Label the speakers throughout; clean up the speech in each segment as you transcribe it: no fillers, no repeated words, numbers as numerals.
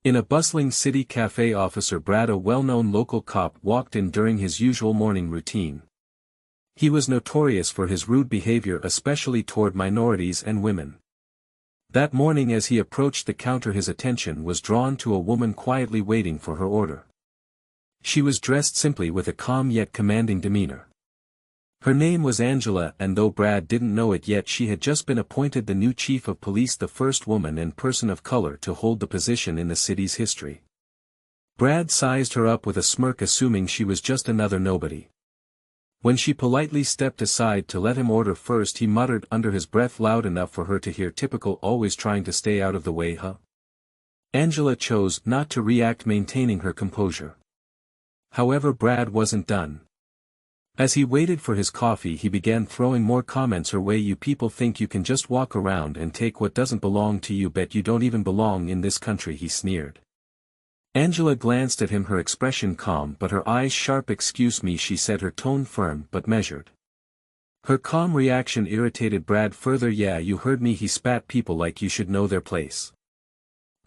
Speaker 1: In a bustling city cafe, Officer Brad, a well-known local cop, walked in during his usual morning routine. He was notorious for his rude behavior, especially toward minorities and women. That morning, as he approached the counter, his attention was drawn to a woman quietly waiting for her order. She was dressed simply with a calm yet commanding demeanor. Her name was Angela, and though Brad didn't know it yet, she had just been appointed the new chief of police, the first woman and person of color to hold the position in the city's history. Brad sized her up with a smirk, assuming she was just another nobody. When she politely stepped aside to let him order first, he muttered under his breath, loud enough for her to hear, "Typical, always trying to stay out of the way, huh?" Angela chose not to react, maintaining her composure. However, Brad wasn't done. As he waited for his coffee, he began throwing more comments her way. "You people think you can just walk around and take what doesn't belong to you. Bet you don't even belong in this country," he sneered. Angela glanced at him, her expression calm but her eyes sharp. "Excuse me," she said, her tone firm but measured. Her calm reaction irritated Brad further. "Yeah, you heard me," he spat. "People like you should know their place."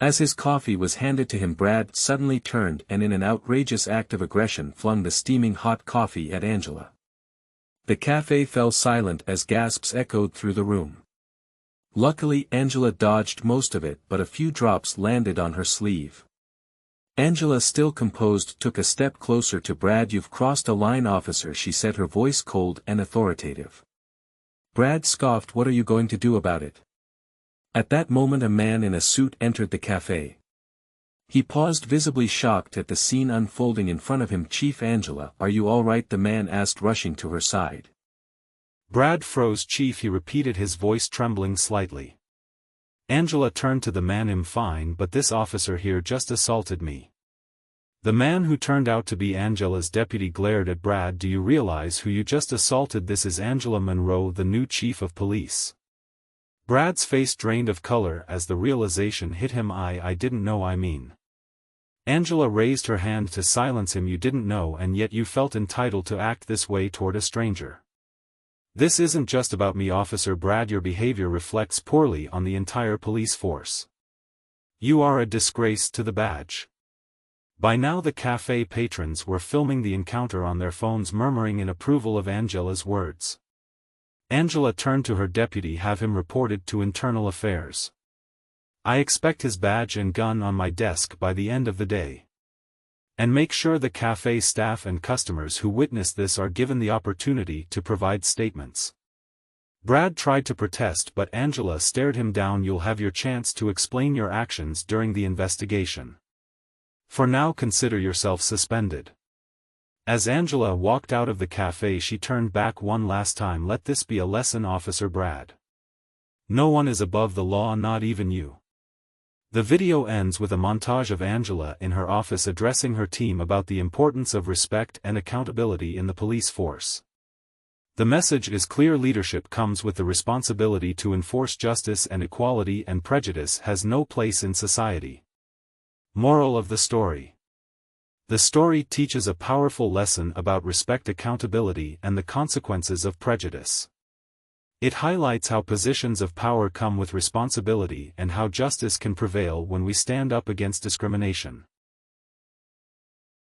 Speaker 1: As his coffee was handed to him, Brad suddenly turned and, in an outrageous act of aggression, flung the steaming hot coffee at Angela. The cafe fell silent as gasps echoed through the room. Luckily, Angela dodged most of it, but a few drops landed on her sleeve. Angela, still composed, took a step closer to Brad. "You've crossed a line, officer," she said, her voice cold and authoritative. Brad scoffed. "What are you going to do about it?" At that moment, a man in a suit entered the cafe. He paused, visibly shocked at the scene unfolding in front of him. "Chief Angela, are you all right?" the man asked, rushing to her side.
Speaker 2: Brad froze. "Chief," he repeated, his voice trembling slightly. Angela turned to the man. "I'm fine, but this officer here just assaulted me." The man, who turned out to be Angela's deputy, glared at Brad. "Do you realize who you just assaulted? This is Angela Monroe, the new chief of police." Brad's face drained of color as the realization hit him. I didn't know. I mean." Angela raised her hand to silence him. "You didn't know, and yet you felt entitled to act this way toward a stranger." "This isn't just about me, Officer Brad. Your behavior reflects poorly on the entire police force. You are a disgrace to the badge." By now the cafe patrons were filming the encounter on their phones, murmuring in approval of Angela's words. Angela turned to her deputy. "Have him reported to Internal Affairs. I expect his badge and gun on my desk by the end of the day. And make sure the cafe staff and customers who witnessed this are given the opportunity to provide statements." Brad tried to protest, but Angela stared him down. "You'll have your chance to explain your actions during the investigation. For now, consider yourself suspended." As Angela walked out of the cafe, she turned back one last time. "Let this be a lesson, Officer Brad. No one is above the law, not even you." The video ends with a montage of Angela in her office addressing her team about the importance of respect and accountability in the police force. The message is clear: leadership comes with the responsibility to enforce justice and equality, and prejudice has no place in society. Moral of the story. The story teaches a powerful lesson about respect, accountability, and the consequences of prejudice. It highlights how positions of power come with responsibility and how justice can prevail when we stand up against discrimination.